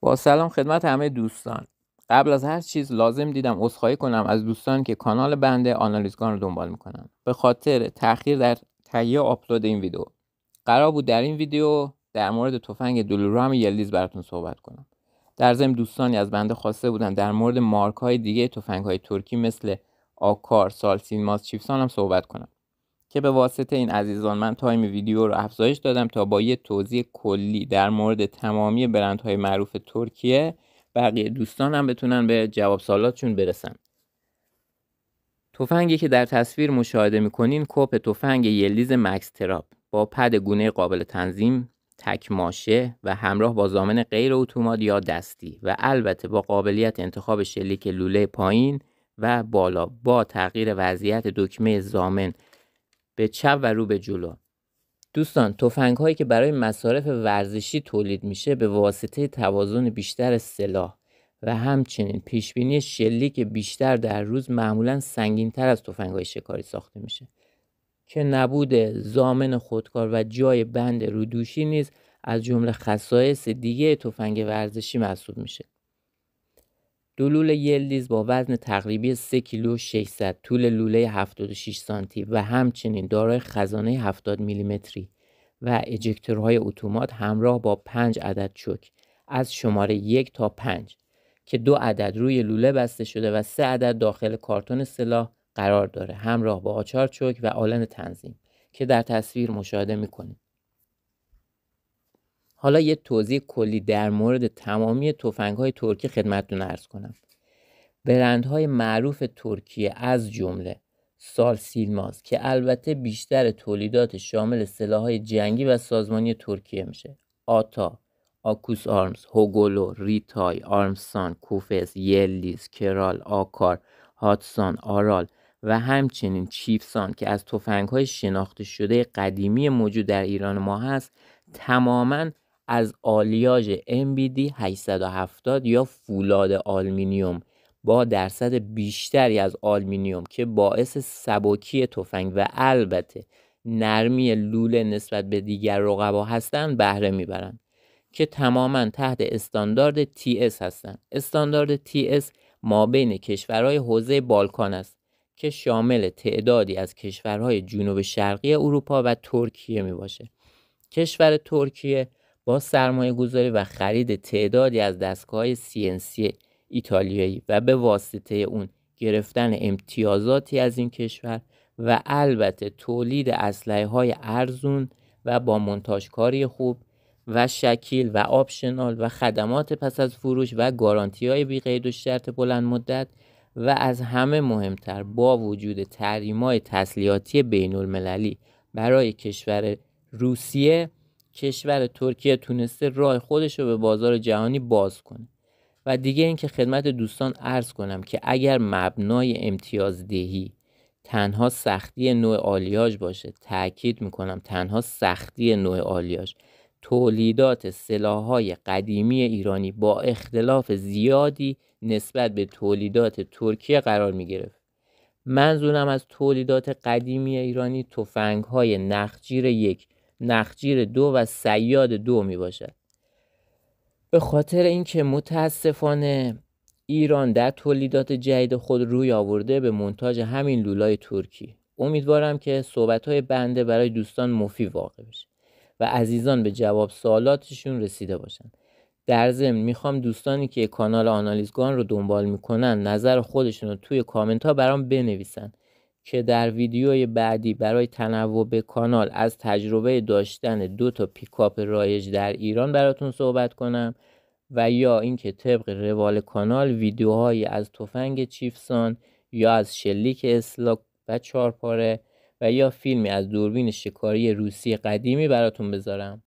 با سلام خدمت همه دوستان. قبل از هر چیز لازم دیدم عذرخواهی کنم از دوستان که کانال بنده آنالیزگان رو دنبال میکنن به خاطر تأخیر در تهیه آپلود این ویدیو. قرار بود در این ویدیو در مورد تفنگ دلورام یلدیز براتون صحبت کنم. در ضمن دوستانی از بنده خواسته بودن در مورد مارک های دیگه تفنگ های ترکی مثل آکار، سالسینماس، چیفسان هم صحبت کنم که به واسطه این عزیزان من تایم ویدیو رو افزایش دادم تا با یه توضیح کلی در مورد تمامی برندهای معروف ترکیه بقیه دوستان هم بتونن به جواب سوالاتشون برسن. تفنگی که در تصویر مشاهده میکنین کوپ تفنگ یلدیز مکس تراپ با پد گونه قابل تنظیم، تک ماشه و همراه با ضامن غیر اتومات یا دستی و البته با قابلیت انتخاب شلیک لوله پایین و بالا با تغییر وضعیت دکمه ضامن به چپ و رو به جلو. دوستان تفنگ هایی که برای مصارف ورزشی تولید میشه به واسطه توازن بیشتر سلاح و همچنین پیشبینی شلیک بیشتر در روز معمولا سنگین تر از تفنگ های شکاری ساخته میشه که نبود ضامن خودکار و جای بند رودوشی نیز از جمله خصایص دیگه تفنگ ورزشی محسوب میشه. دلول یلدیز با وزن تقریبی 3 کیلو 600 طول لوله 76 سانتی و همچنین دارای خزانه 70 میلیمتری و اجکتورهای اتومات همراه با 5 عدد چوک از شماره 1 تا 5 که 2 عدد روی لوله بسته شده و 3 عدد داخل کارتون سلاح قرار داره همراه با آچار چوک و آلن تنظیم که در تصویر مشاهده میکنید. حالا یه توضیح کلی در مورد تمامی تفنگ‌های ترکی خدمتتون عرض کنم. برندهای معروف ترکیه از جمله سالسینماس که البته بیشتر تولیدات شامل سلاح‌های جنگی و سازمانی ترکیه میشه، آتا، آکوس آرمز، هوگولو، ریتای، آرمسان، کوفس، یلدیز، کرال، آکار، هاتسان، آرال و همچنین چیفسان که از تفنگ‌های شناخته شده قدیمی موجود در ایران ما هست، تماماً از آلیاژ MBD 870 یا فولاد آلومینیوم با درصد بیشتری از آلومینیوم که باعث سبکی تفنگ و البته نرمی لوله نسبت به دیگر رقبا هستند بهره میبرند که تماما تحت استاندارد TS هستند. استاندارد TS مابین کشورهای حوزه بالکان است که شامل تعدادی از کشورهای جنوب شرقی اروپا و ترکیه می باشه. کشور ترکیه با سرمایه گذاری و خرید تعدادی از دستگاه CNC ایتالیایی و به واسطه اون گرفتن امتیازاتی از این کشور و البته تولید اسلحه‌های ارزون و با مونتاژکاری خوب و شکیل و آپشنال و خدمات پس از فروش و گارانتی‌های بی قید و شرط بلند مدت و از همه مهمتر با وجود تحریم‌های تسلیحاتی بین‌المللی برای کشور روسیه، کشور ترکیه تونسته راه خودش رو به بازار جهانی باز کنه. و دیگه این که خدمت دوستان عرض کنم که اگر مبنای امتیازدهی تنها سختی نوع آلیاژ باشه، تأکید میکنم تنها سختی نوع آلیاژ، تولیدات سلاح‌های قدیمی ایرانی با اختلاف زیادی نسبت به تولیدات ترکیه قرار میگرفت. منظورم از تولیدات قدیمی ایرانی تفنگ‌های نخجیر 1، نخجیر 2 و صیاد 2 می باشد. به خاطر اینکه متاسفانه ایران در تولیدات جدید خود روی آورده به مونتاژ همین لولای ترکی. امیدوارم که صحبت‌های بنده برای دوستان مفید واقع بشه و عزیزان به جواب سوالاتشون رسیده باشن. در ضمن میخوام دوستانی که کانال آنالیزگان رو دنبال میکنن نظر خودشون رو توی کامنت ها برام بنویسن که در ویدیوی بعدی برای تنوع به کانال از تجربه داشتن 2 تا پیکاپ رایج در ایران براتون صحبت کنم و یا اینکه طبق روال کانال ویدیوهایی از تفنگ چیفسان یا از شلیک اسلاک و 4 پاره و یا فیلمی از دوربین شکاری روسی قدیمی براتون بذارم.